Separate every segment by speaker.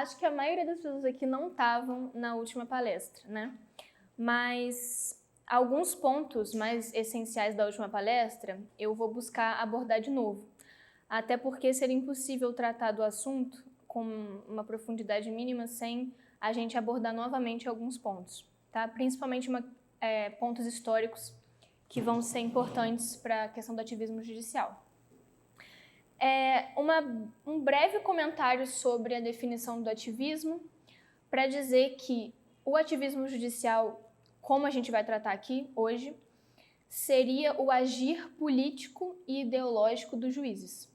Speaker 1: acho que a maioria das pessoas aqui não estavam na última palestra, né? Mas alguns pontos mais essenciais da última palestra eu vou buscar abordar de novo. Até porque seria impossível tratar do assunto com uma profundidade mínima sem a gente abordar novamente alguns pontos, tá? Principalmente pontos históricos que vão ser importantes para a questão do ativismo judicial. Um breve comentário sobre a definição do ativismo, para dizer que o ativismo judicial, como a gente vai tratar aqui hoje, seria o agir político e ideológico dos juízes.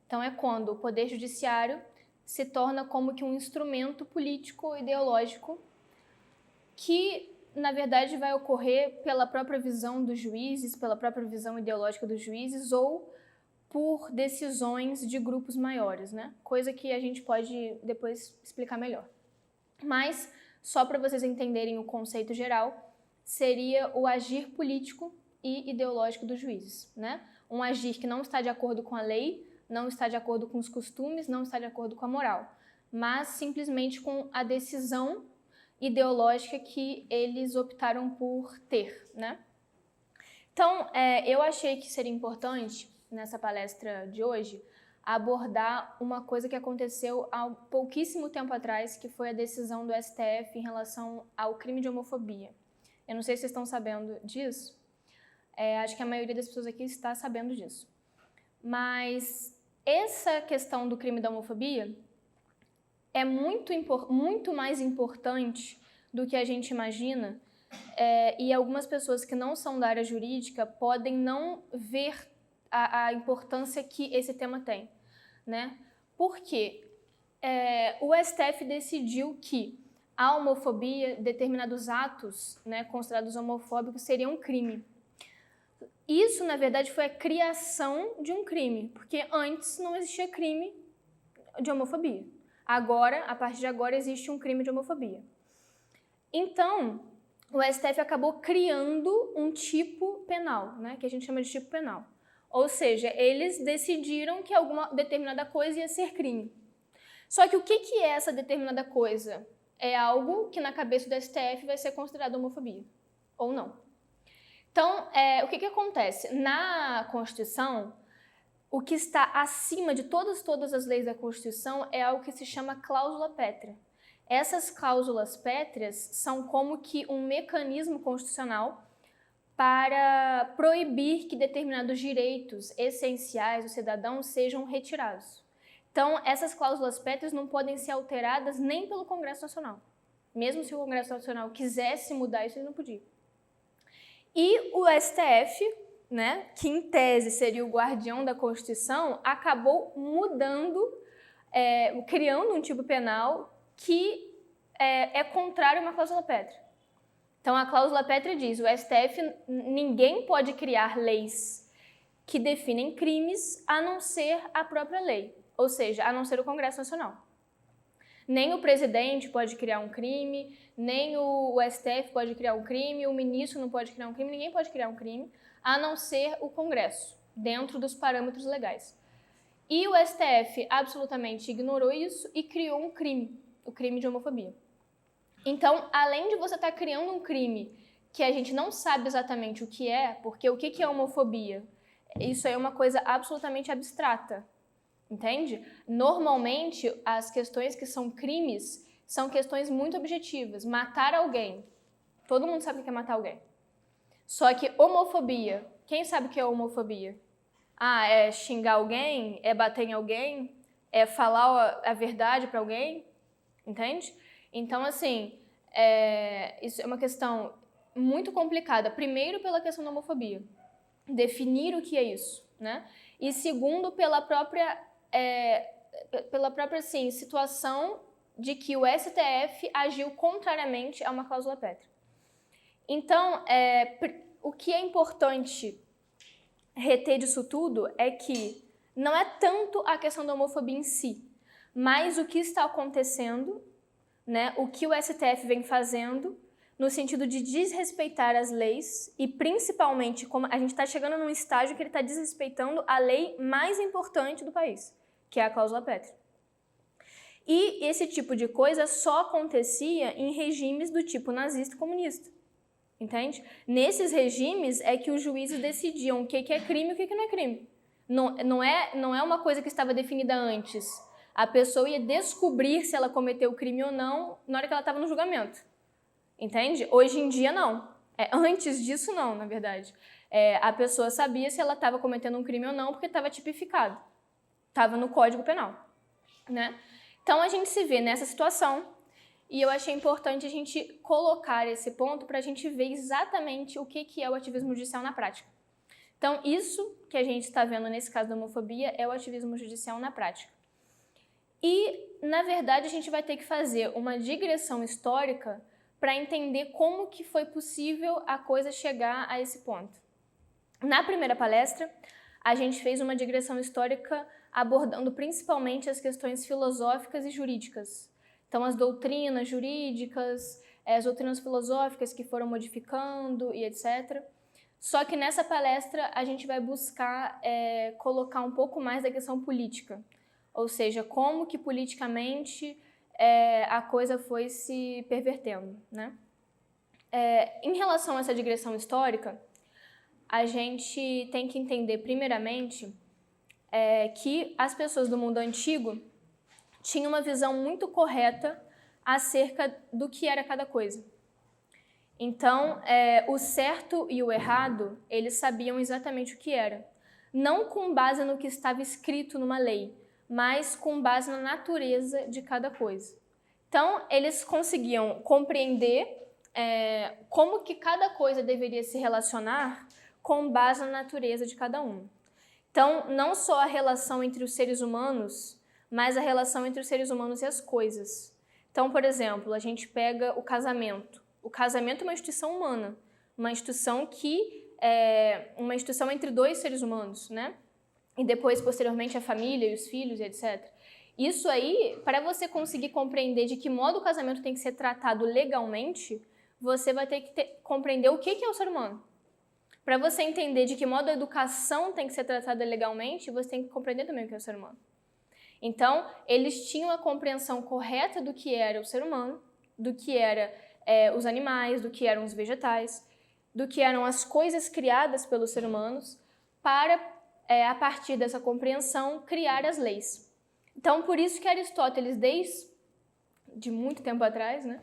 Speaker 1: Então, é quando o poder judiciário se torna como que um instrumento político ou ideológico que, na verdade, vai ocorrer pela própria visão dos juízes, pela própria visão ideológica dos juízes ou por decisões de grupos maiores, né? Coisa que a gente pode depois explicar melhor. Mas, só para vocês entenderem o conceito geral, seria o agir político e ideológico dos juízes, né? Um agir que não está de acordo com a lei, não está de acordo com os costumes, não está de acordo com a moral, mas simplesmente com a decisão ideológica que eles optaram por ter, né? Então, eu achei que seria importante, nessa palestra de hoje, abordar uma coisa que aconteceu há pouquíssimo tempo atrás, que foi a decisão do STF em relação ao crime de homofobia. Eu não sei se vocês estão sabendo disso, acho que a maioria das pessoas aqui está sabendo disso. Mas essa questão do crime da homofobia é muito mais importante do que a gente imagina, e algumas pessoas que não são da área jurídica podem não ver a importância que esse tema tem, né? Porque o STF decidiu que a homofobia, determinados atos, né, considerados homofóbicos, seriam um crime. Isso, na verdade, foi a criação de um crime, porque antes não existia crime de homofobia. Agora, a partir de agora, existe um crime de homofobia. Então, o STF acabou criando um tipo penal, né, que a gente chama de tipo penal. Ou seja, eles decidiram que alguma determinada coisa ia ser crime. Só que o que é essa determinada coisa? É algo que na cabeça do STF vai ser considerado homofobia, ou não. Então, o que acontece? Na Constituição, o que está acima de todas as leis da Constituição é algo que se chama cláusula pétrea. Essas cláusulas pétreas são como que um mecanismo constitucional para proibir que determinados direitos essenciais do cidadão sejam retirados. Então, essas cláusulas pétreas não podem ser alteradas nem pelo Congresso Nacional. Mesmo se o Congresso Nacional quisesse mudar isso, ele não podia. E o STF, né, que em tese seria o guardião da Constituição, acabou mudando, criando um tipo penal que é contrário a uma cláusula pétrea. Então, a cláusula pétrea diz, o STF, ninguém pode criar leis que definem crimes a não ser a própria lei, ou seja, a não ser o Congresso Nacional. Nem o presidente pode criar um crime, nem o STF pode criar um crime, o ministro não pode criar um crime, ninguém pode criar um crime, a não ser o Congresso, dentro dos parâmetros legais. E o STF absolutamente ignorou isso e criou um crime, o crime de homofobia. Então, além de você estar criando um crime que a gente não sabe exatamente o que é, porque o que é homofobia? Isso é uma coisa absolutamente abstrata. Entende? Normalmente, as questões que são crimes são questões muito objetivas. Matar alguém. Todo mundo sabe o que é matar alguém. Só que homofobia, quem sabe o que é homofobia? É xingar alguém? É bater em alguém? É falar a verdade para alguém? Entende? Então, assim, isso é uma questão muito complicada. Primeiro, pela questão da homofobia. Definir o que é isso, né? E segundo, pela própria assim, situação de que o STF agiu contrariamente a uma cláusula pétrea. Então, o que é importante reter disso tudo é que não é tanto a questão da homofobia em si, mas o que está acontecendo, né, o que o STF vem fazendo no sentido de desrespeitar as leis e principalmente como a gente está chegando num estágio que ele está desrespeitando a lei mais importante do país, que é a cláusula pétrea. E esse tipo de coisa só acontecia em regimes do tipo nazista e comunista. Entende? Nesses regimes é que os juízes decidiam o que é crime e o que não é crime. Não é uma coisa que estava definida antes. A pessoa ia descobrir se ela cometeu o crime ou não na hora que ela estava no julgamento. Entende? Hoje em dia, não. Antes disso, não, na verdade. A pessoa sabia se ela estava cometendo um crime ou não porque estava tipificado. Estava no Código Penal. Né? Então, a gente se vê nessa situação e eu achei importante a gente colocar esse ponto para a gente ver exatamente o que é o ativismo judicial na prática. Então, isso que a gente está vendo nesse caso da homofobia é o ativismo judicial na prática. E, na verdade, a gente vai ter que fazer uma digressão histórica para entender como que foi possível a coisa chegar a esse ponto. Na primeira palestra, a gente fez uma digressão histórica abordando principalmente as questões filosóficas e jurídicas. Então, as doutrinas jurídicas, as doutrinas filosóficas que foram modificando e etc. Só que nessa palestra a gente vai buscar colocar um pouco mais da questão política. Ou seja, como que politicamente a coisa foi se pervertendo, né? Em relação a essa digressão histórica, a gente tem que entender, primeiramente, que as pessoas do mundo antigo tinham uma visão muito correta acerca do que era cada coisa. Então, o certo e o errado, eles sabiam exatamente o que era. Não com base no que estava escrito numa lei, mas com base na natureza de cada coisa. Então, eles conseguiam compreender como que cada coisa deveria se relacionar com base na natureza de cada um. Então, não só a relação entre os seres humanos, mas a relação entre os seres humanos e as coisas. Então, por exemplo, a gente pega o casamento. O casamento é uma instituição humana, uma instituição que é uma instituição entre dois seres humanos, né? E depois, posteriormente, a família e os filhos, etc. Isso aí, para você conseguir compreender de que modo o casamento tem que ser tratado legalmente, você vai ter que compreender o que é o ser humano. Para você entender de que modo a educação tem que ser tratada legalmente, você tem que compreender também o que é o ser humano. Então, eles tinham a compreensão correta do que era o ser humano, do que era os animais, do que eram os vegetais, do que eram as coisas criadas pelos seres humanos, para, a partir dessa compreensão, criar as leis. Então, por isso que Aristóteles, desde muito tempo atrás, né,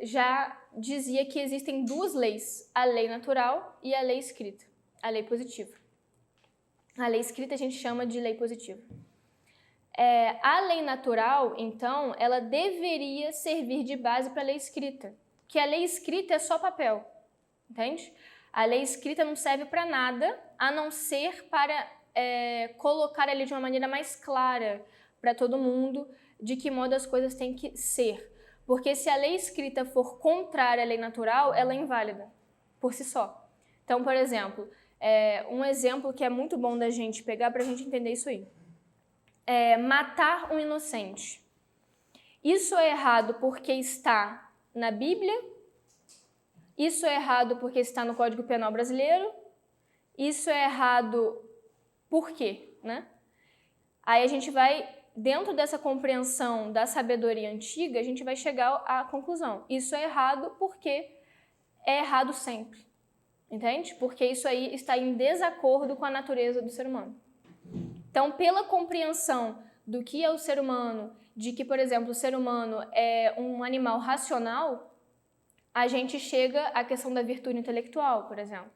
Speaker 1: já dizia que existem duas leis, a lei natural e a lei escrita, a lei positiva. A lei escrita a gente chama de lei positiva. A lei natural, então, ela deveria servir de base para a lei escrita, que a lei escrita é só papel, entende? A lei escrita não serve para nada, a não ser para colocar ali de uma maneira mais clara para todo mundo de que modo as coisas têm que ser. Porque se a lei escrita for contrária à lei natural, ela é inválida por si só. Então, por exemplo, um exemplo que é muito bom da gente pegar para a gente entender isso aí. Matar um inocente. Isso é errado porque está na Bíblia, isso é errado porque está no Código Penal brasileiro, isso é errado por quê, né? Aí a gente vai, dentro dessa compreensão da sabedoria antiga, a gente vai chegar à conclusão. Isso é errado porque é errado sempre, entende? Porque isso aí está em desacordo com a natureza do ser humano. Então, pela compreensão do que é o ser humano, de que, por exemplo, o ser humano é um animal racional, a gente chega à questão da virtude intelectual, por exemplo.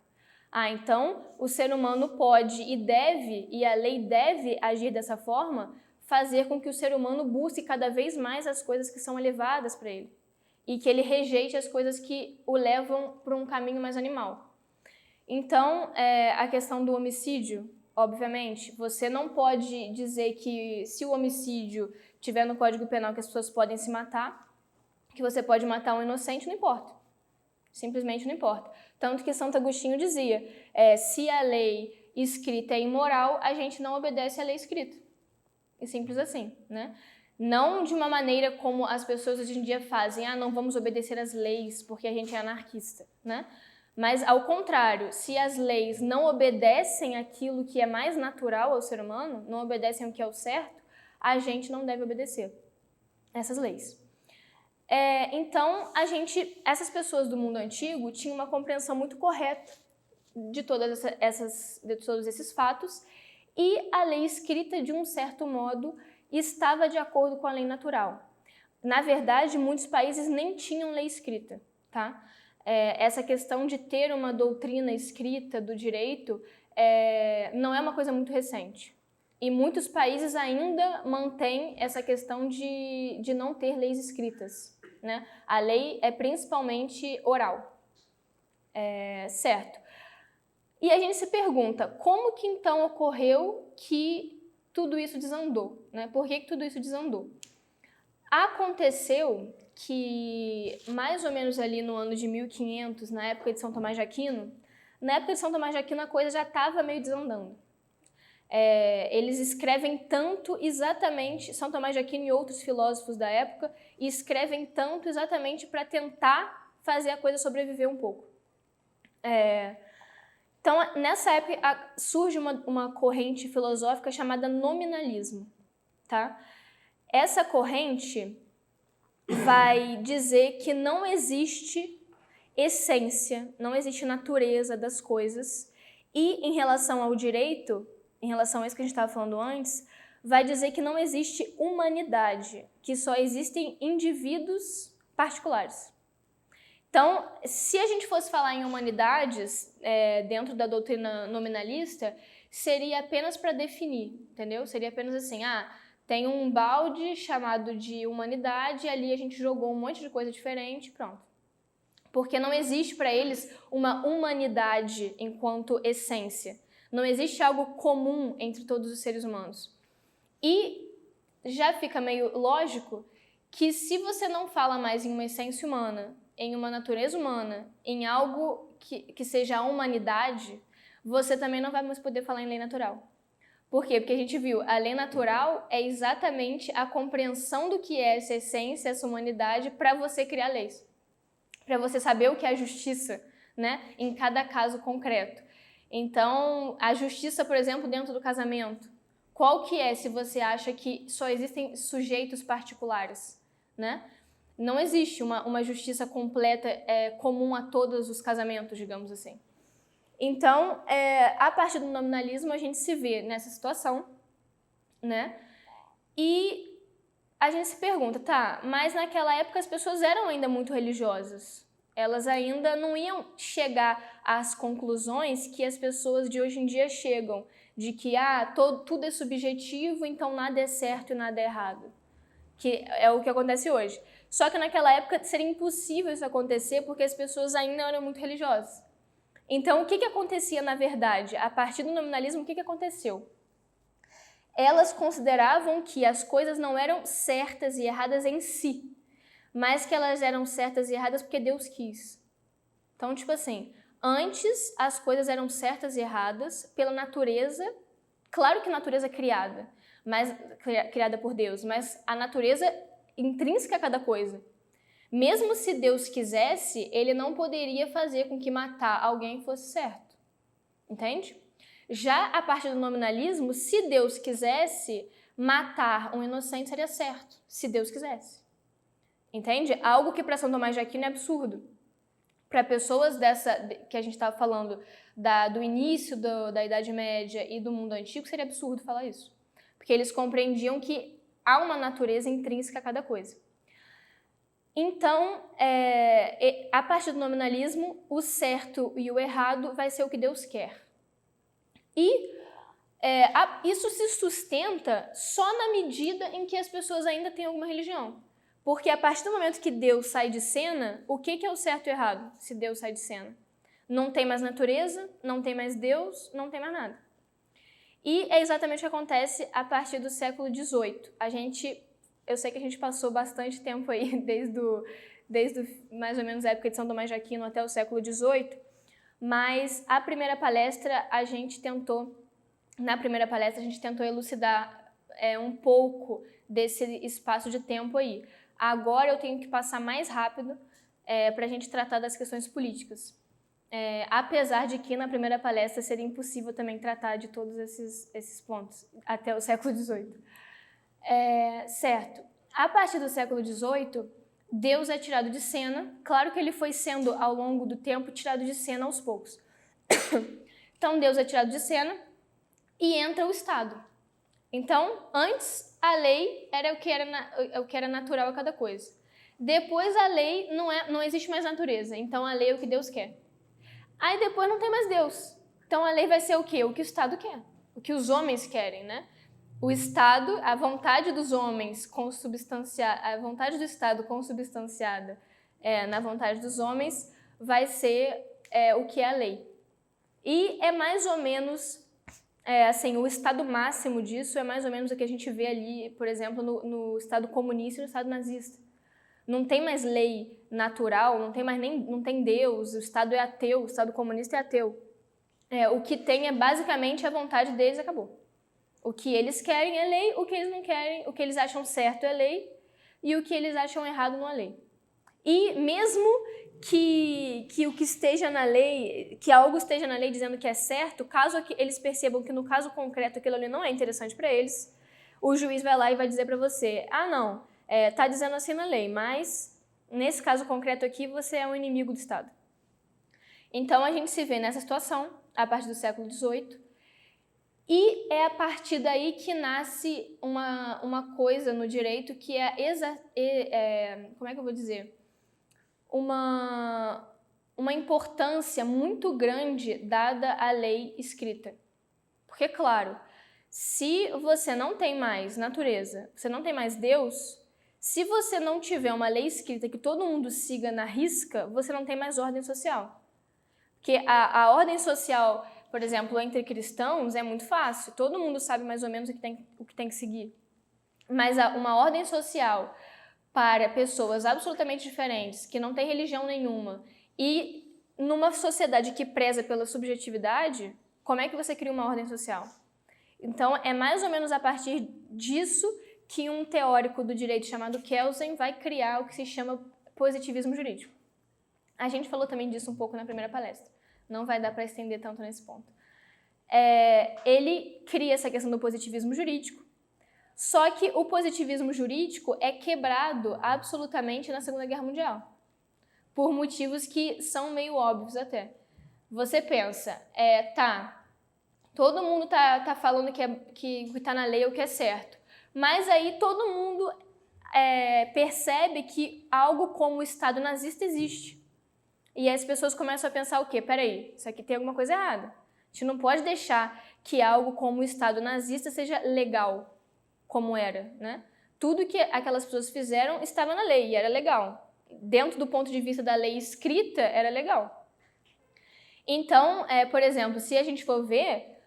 Speaker 1: Então, o ser humano pode e deve, e a lei deve agir dessa forma, fazer com que o ser humano busque cada vez mais as coisas que são elevadas para ele e que ele rejeite as coisas que o levam para um caminho mais animal. Então, a questão do homicídio, obviamente, você não pode dizer que se o homicídio tiver no Código Penal que as pessoas podem se matar, que você pode matar um inocente, não importa. Simplesmente não importa. Tanto que Santo Agostinho dizia, se a lei escrita é imoral, a gente não obedece à lei escrita. E simples assim, né? Não de uma maneira como as pessoas hoje em dia fazem, não vamos obedecer às leis porque a gente é anarquista, né? Mas, ao contrário, se as leis não obedecem aquilo que é mais natural ao ser humano, não obedecem o que é o certo, a gente não deve obedecer essas leis. Então, essas pessoas do mundo antigo tinham uma compreensão muito correta de todos esses fatos, e a lei escrita, de um certo modo, estava de acordo com a lei natural. Na verdade, muitos países nem tinham lei escrita, tá? Essa questão de ter uma doutrina escrita do direito não é uma coisa muito recente. E muitos países ainda mantêm essa questão de não ter leis escritas, né? A lei é principalmente oral, certo? E a gente se pergunta, como que então ocorreu que tudo isso desandou, né? Por que tudo isso desandou? Aconteceu que, mais ou menos ali no ano de 1500, na época de São Tomás de Aquino, a coisa já estava meio desandando. Eles escrevem tanto exatamente, São Tomás de Aquino e outros filósofos da época, escrevem tanto exatamente para tentar fazer a coisa sobreviver um pouco. Então, nessa época, surge uma corrente filosófica chamada nominalismo, tá? Essa corrente vai dizer que não existe essência, não existe natureza das coisas, e em relação ao direito, em relação a isso que a gente estava falando antes, vai dizer que não existe humanidade, que só existem indivíduos particulares. Então, se a gente fosse falar em humanidades, dentro da doutrina nominalista, seria apenas para definir, entendeu? Seria apenas assim, tem um balde chamado de humanidade, e ali a gente jogou um monte de coisa diferente, pronto. Porque não existe para eles uma humanidade enquanto essência. Não existe algo comum entre todos os seres humanos. E já fica meio lógico que se você não fala mais em uma essência humana, em uma natureza humana, em algo que seja a humanidade, você também não vai mais poder falar em lei natural. Por quê? Porque a gente viu, a lei natural é exatamente a compreensão do que é essa essência, essa humanidade, para você criar leis. Para você saber o que é a justiça, né? Em cada caso concreto. Então, a justiça, por exemplo, dentro do casamento, qual que é se você acha que só existem sujeitos particulares, né? Não existe uma justiça completa comum a todos os casamentos, digamos assim. Então, a partir do nominalismo, a gente se vê nessa situação, né? E a gente se pergunta, tá, mas naquela época as pessoas eram ainda muito religiosas. Elas ainda não iam chegar às conclusões que as pessoas de hoje em dia chegam, de que tudo é subjetivo, então nada é certo e nada é errado. Que é o que acontece hoje. Só que naquela época seria impossível isso acontecer porque as pessoas ainda eram muito religiosas. Então, o que acontecia na verdade? A partir do nominalismo, o que aconteceu? Elas consideravam que as coisas não eram certas e erradas em si, mas que elas eram certas e erradas porque Deus quis. Então, tipo assim, antes as coisas eram certas e erradas pela natureza, claro que natureza criada, criada por Deus, mas a natureza intrínseca a cada coisa. Mesmo se Deus quisesse, ele não poderia fazer com que matar alguém fosse certo. Entende? Já a partir do nominalismo, se Deus quisesse, matar um inocente seria certo, se Deus quisesse. Entende? Algo que para São Tomás de Aquino é absurdo. Para pessoas que a gente estava falando do início da Idade Média e do mundo antigo, seria absurdo falar isso. Porque eles compreendiam que há uma natureza intrínseca a cada coisa. Então, a partir do nominalismo, o certo e o errado vai ser o que Deus quer. E isso se sustenta só na medida em que as pessoas ainda têm alguma religião. Porque a partir do momento que Deus sai de cena, o que é o certo e o errado se Deus sai de cena? Não tem mais natureza, não tem mais Deus, não tem mais nada. E é exatamente o que acontece a partir do século XVIII. Eu sei que a gente passou bastante tempo aí, desde mais ou menos a época de São Tomás de Aquino até o século XVIII, mas a primeira palestra a gente tentou elucidar um pouco desse espaço de tempo aí. Agora eu tenho que passar mais rápido para a gente tratar das questões políticas. Apesar de que na primeira palestra seria impossível também tratar de todos esses pontos até o século XVIII. Certo. A partir do século XVIII, Deus é tirado de cena. Claro que ele foi sendo, ao longo do tempo, tirado de cena aos poucos. Então, Deus é tirado de cena e entra o Estado. Então, antes, a lei era o que era natural a cada coisa. Depois, a lei não existe mais natureza. Então, a lei é o que Deus quer. Aí, depois, não tem mais Deus. Então, a lei vai ser o quê? O que o Estado quer. O que os homens querem, né? O Estado, a vontade dos homens a vontade do Estado consubstanciada na vontade dos homens vai ser o que é a lei. E é mais ou menos, assim, o estado máximo disso é mais ou menos o que a gente vê ali, por exemplo, no Estado comunista e no Estado nazista. Não tem mais lei natural, não tem Deus, o Estado é ateu, o Estado comunista é ateu. O que tem é basicamente a vontade deles e acabou. O que eles querem é lei, o que eles não querem, o que eles acham certo é lei e o que eles acham errado não é lei. E mesmo que o que esteja na lei, que algo esteja na lei dizendo que é certo, caso eles percebam que no caso concreto aquilo ali não é interessante para eles, o juiz vai lá e vai dizer para você, não, tá dizendo assim na lei, mas nesse caso concreto aqui você é um inimigo do Estado. Então a gente se vê nessa situação a partir do século XVIII, e é a partir daí que nasce uma coisa no direito que como é que eu vou dizer? Uma importância muito grande dada à lei escrita. Porque, claro, se você não tem mais natureza, você não tem mais Deus, se você não tiver uma lei escrita que todo mundo siga na risca, você não tem mais ordem social. Porque a ordem social, por exemplo, entre cristãos é muito fácil, todo mundo sabe mais ou menos o que tem que seguir. Mas uma ordem social para pessoas absolutamente diferentes, que não têm religião nenhuma, e numa sociedade que preza pela subjetividade, como é que você cria uma ordem social? Então, é mais ou menos a partir disso que um teórico do direito chamado Kelsen vai criar o que se chama positivismo jurídico. A gente falou também disso um pouco na primeira palestra. Não vai dar para estender tanto nesse ponto. Ele cria essa questão do positivismo jurídico, só que o positivismo jurídico é quebrado absolutamente na Segunda Guerra Mundial, por motivos que são meio óbvios até. Você pensa, todo mundo tá falando que tá na lei o que é certo, mas aí todo mundo percebe que algo como o Estado nazista existe. E as pessoas começam a pensar o quê? Peraí, isso aqui tem alguma coisa errada. A gente não pode deixar que algo como o Estado nazista seja legal, como era, né? Tudo que aquelas pessoas fizeram estava na lei e era legal. Dentro do ponto de vista da lei escrita, era legal. Então, por exemplo, se a gente for ver,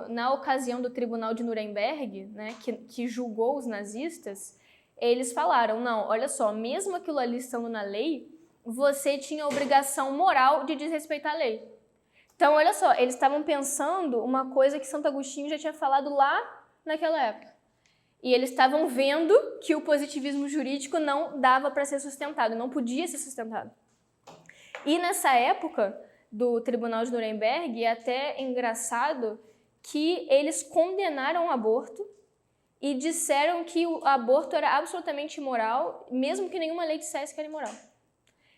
Speaker 1: na ocasião do Tribunal de Nuremberg, né, que julgou os nazistas, eles falaram, não, olha só, mesmo aquilo ali estando na lei, você tinha a obrigação moral de desrespeitar a lei. Então, olha só, eles estavam pensando uma coisa que Santo Agostinho já tinha falado lá naquela época. E eles estavam vendo que o positivismo jurídico não dava para ser sustentado, não podia ser sustentado. E nessa época do Tribunal de Nuremberg, é até engraçado que eles condenaram o aborto e disseram que o aborto era absolutamente imoral, mesmo que nenhuma lei dissesse que era imoral.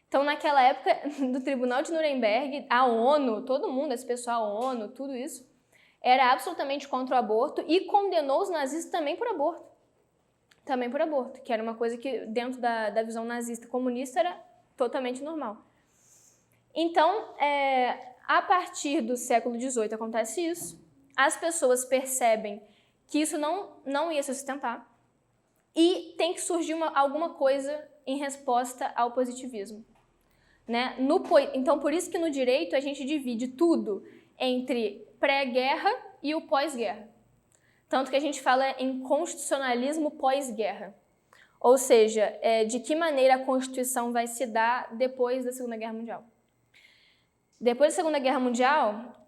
Speaker 1: Então, naquela época do Tribunal de Nuremberg, a ONU, todo mundo, esse pessoal, a ONU, tudo isso, era absolutamente contra o aborto e condenou os nazistas também por aborto. Também por aborto, que era uma coisa que dentro da visão nazista comunista era totalmente normal. Então, a partir do século XVIII acontece isso, as pessoas percebem que isso não ia se sustentar e tem que surgir alguma coisa em resposta ao positivismo. Né? Então, por isso que no direito a gente divide tudo entre pré-guerra e o pós-guerra. Tanto que a gente fala em constitucionalismo pós-guerra. Ou seja, de que maneira a Constituição vai se dar depois da Segunda Guerra Mundial. Depois da Segunda Guerra Mundial,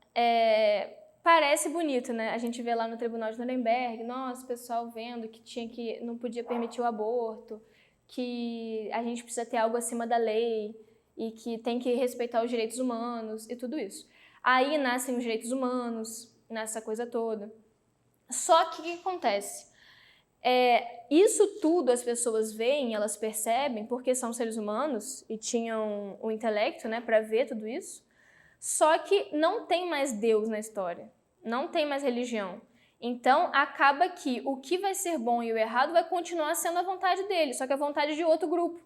Speaker 1: parece bonito, né? A gente vê lá no Tribunal de Nuremberg, nossa, o pessoal vendo que não podia permitir o aborto, que a gente precisa ter algo acima da lei e que tem que respeitar os direitos humanos e tudo isso. Aí nascem os direitos humanos, nessa coisa toda. Só que o que acontece? Isso tudo as pessoas veem, elas percebem, porque são seres humanos e tinham o intelecto, né, para ver tudo isso. Só que não tem mais Deus na história, não tem mais religião. Então, acaba que o que vai ser bom e o errado vai continuar sendo a vontade dele, só que a vontade de outro grupo.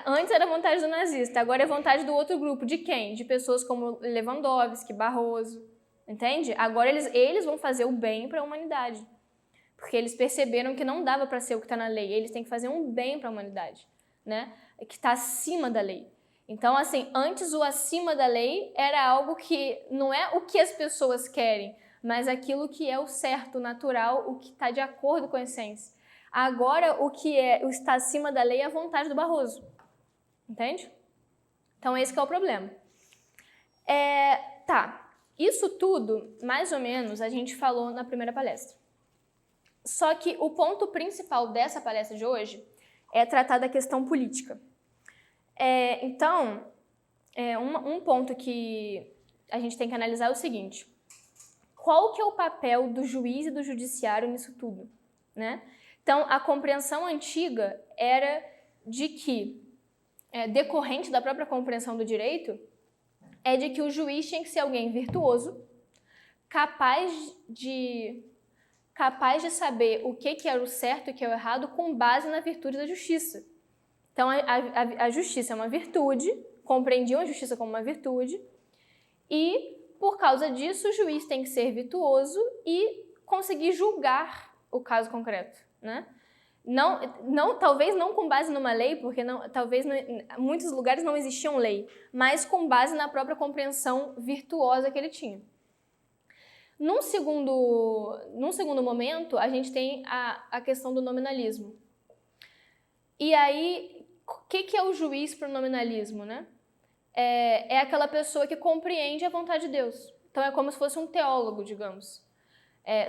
Speaker 1: Antes era a vontade do nazista, agora é a vontade do outro grupo. De quem? De pessoas como Lewandowski, Barroso, entende? Agora eles vão fazer o bem para a humanidade, porque eles perceberam que não dava para ser o que está na lei, eles têm que fazer um bem para a humanidade, né? Que está acima da lei. Então, assim, antes o acima da lei era algo que não é o que as pessoas querem, mas aquilo que é o certo, o natural, o que está de acordo com a essência. Agora, o que está acima da lei é a vontade do Barroso, entende? Então, esse que é o problema. Isso tudo, mais ou menos, a gente falou na primeira palestra. Só que o ponto principal dessa palestra de hoje é tratar da questão política. Um ponto que a gente tem que analisar é o seguinte: qual que é o papel do juiz e do judiciário nisso tudo, né? Então, a compreensão antiga era de que, decorrente da própria compreensão do direito, é de que o juiz tinha que ser alguém virtuoso, capaz de saber o que era o certo e o que é o errado com base na virtude da justiça. Então, a justiça é uma virtude, compreendiam a justiça como uma virtude, e, por causa disso, o juiz tem que ser virtuoso e conseguir julgar o caso concreto, né? Talvez não com base numa lei, porque em muitos lugares não existiam lei, mas com base na própria compreensão virtuosa que ele tinha. Num segundo momento, a gente tem a questão do nominalismo. E aí, o que é o juiz para o nominalismo, né? É aquela pessoa que compreende a vontade de Deus. Então, é como se fosse um teólogo, digamos.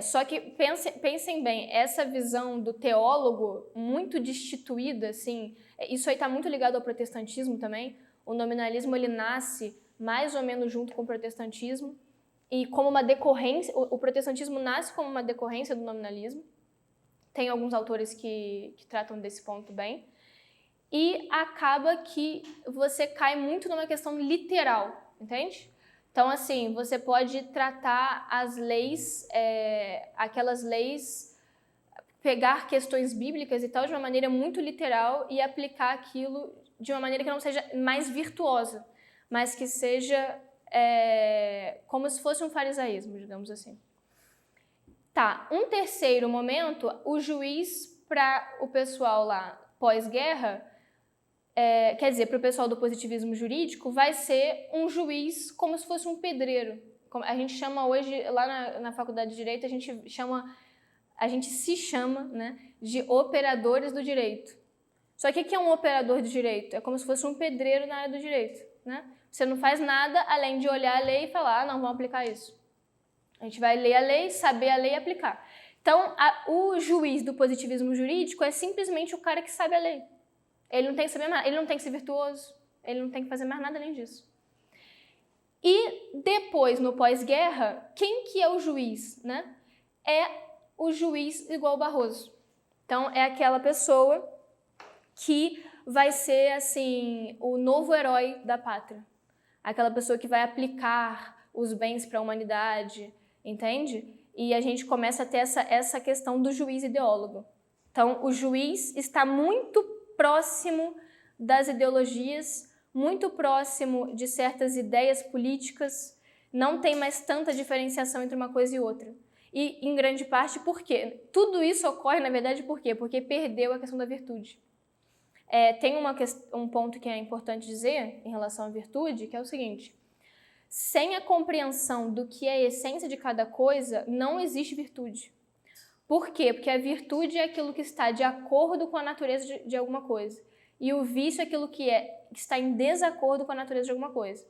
Speaker 1: Só que pensem bem, essa visão do teólogo muito destituída, assim, isso aí está muito ligado ao protestantismo também. O nominalismo ele nasce mais ou menos junto com o protestantismo e como uma decorrência, o protestantismo nasce como uma decorrência do nominalismo. Tem alguns autores que tratam desse ponto bem. E acaba que você cai muito numa questão literal, entende? Então, assim, você pode tratar as leis, aquelas leis, pegar questões bíblicas e tal de uma maneira muito literal e aplicar aquilo de uma maneira que não seja mais virtuosa, mas que seja como se fosse um farisaísmo, digamos assim. Um terceiro momento, o juiz para o pessoal lá pós-guerra, quer dizer, para o pessoal do positivismo jurídico, vai ser um juiz como se fosse um pedreiro. A gente chama hoje, lá na faculdade de Direito, a gente se chama, né, de operadores do direito. Só que o que é um operador de direito? É como se fosse um pedreiro na área do direito, né? Você não faz nada além de olhar a lei e falar, não, vamos aplicar isso. A gente vai ler a lei, saber a lei e aplicar. Então, o juiz do positivismo jurídico é simplesmente o cara que sabe a lei. Ele não tem que saber mais, ele não tem que ser virtuoso, ele não tem que fazer mais nada além disso. E depois, no pós-guerra, quem que é o juiz, né? É o juiz igual Barroso. Então, é aquela pessoa que vai ser, assim, o novo herói da pátria. Aquela pessoa que vai aplicar os bens para a humanidade, entende? E a gente começa a ter essa questão do juiz ideólogo. Então, o juiz está muito próximo das ideologias, muito próximo de certas ideias políticas, não tem mais tanta diferenciação entre uma coisa e outra. E, em grande parte, por quê? Tudo isso ocorre, na verdade, por quê? Porque perdeu a questão da virtude. Tem um ponto que é importante dizer em relação à virtude, que é o seguinte: sem a compreensão do que é a essência de cada coisa, não existe virtude. Por quê? Porque a virtude é aquilo que está de acordo com a natureza de alguma coisa. E o vício é aquilo que está em desacordo com a natureza de alguma coisa.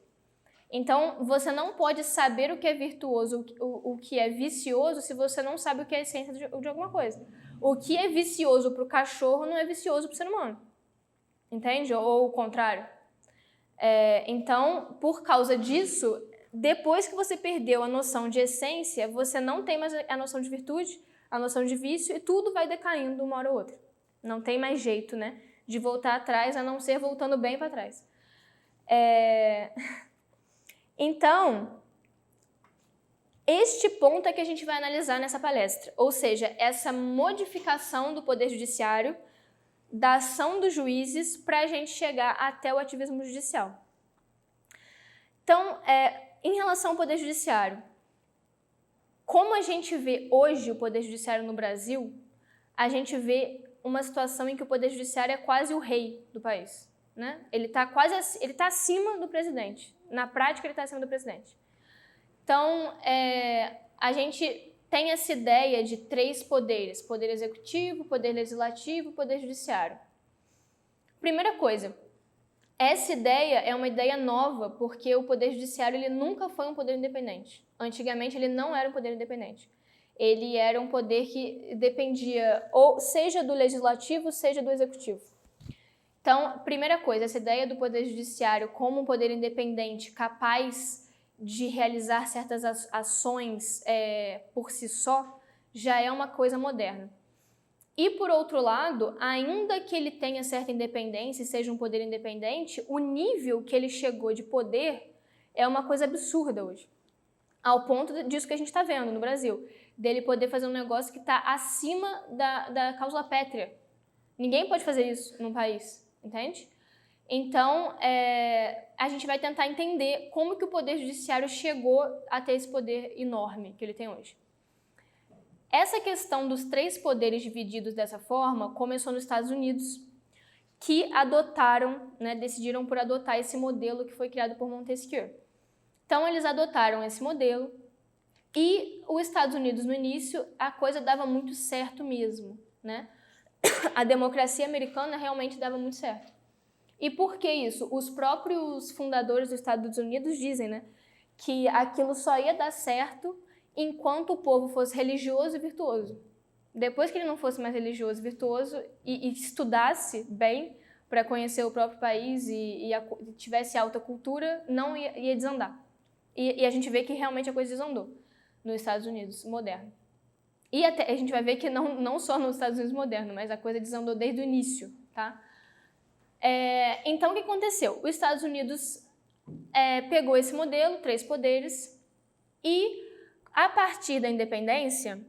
Speaker 1: Então, você não pode saber o que é virtuoso, o que é vicioso, se você não sabe o que é a essência de alguma coisa. O que é vicioso para o cachorro não é vicioso para o ser humano. Entende? Ou o contrário. Então, por causa disso, depois que você perdeu a noção de essência, você não tem mais a noção de virtude, a noção de vício e tudo vai decaindo uma hora ou outra. Não tem mais jeito, né, de voltar atrás, a não ser voltando bem para trás. Então, este ponto é que a gente vai analisar nessa palestra, ou seja, essa modificação do Poder Judiciário, da ação dos juízes para a gente chegar até o ativismo judicial. Então, em relação ao Poder Judiciário, como a gente vê hoje o Poder Judiciário no Brasil, a gente vê uma situação em que o Poder Judiciário é quase o rei do país, né? Ele está acima do presidente. Na prática, ele está acima do presidente. Então, a gente tem essa ideia de 3 poderes: poder executivo, poder legislativo, poder judiciário. Primeira coisa, essa ideia é uma ideia nova, porque o Poder Judiciário ele nunca foi um poder independente. Antigamente, ele não era um poder independente. Ele era um poder que dependia, ou seja do Legislativo, seja do Executivo. Então, primeira coisa, essa ideia do Poder Judiciário como um poder independente, capaz de realizar certas ações por si só, já é uma coisa moderna. E, por outro lado, ainda que ele tenha certa independência e seja um poder independente, o nível que ele chegou de poder é uma coisa absurda hoje. Ao ponto disso que a gente está vendo no Brasil, dele poder fazer um negócio que está acima da cláusula pétrea. Ninguém pode fazer isso num país, entende? Então, a gente vai tentar entender como que o Poder Judiciário chegou a ter esse poder enorme que ele tem hoje. Essa questão dos 3 poderes divididos dessa forma começou nos Estados Unidos, que adotaram, né, decidiram por adotar esse modelo que foi criado por Montesquieu. Então, eles adotaram esse modelo e os Estados Unidos, no início, a coisa dava muito certo mesmo, né? A democracia americana realmente dava muito certo. E por que isso? Os próprios fundadores dos Estados Unidos dizem, né, que aquilo só ia dar certo enquanto o povo fosse religioso e virtuoso. Depois que ele não fosse mais religioso e virtuoso e estudasse bem para conhecer o próprio país e tivesse alta cultura, não ia desandar. E a gente vê que realmente a coisa desandou nos Estados Unidos moderno. E até a gente vai ver que não só nos Estados Unidos moderno, mas a coisa desandou desde o início, tá? Então, o que aconteceu? Os Estados Unidos pegou esse modelo, 3 poderes, e a partir da independência,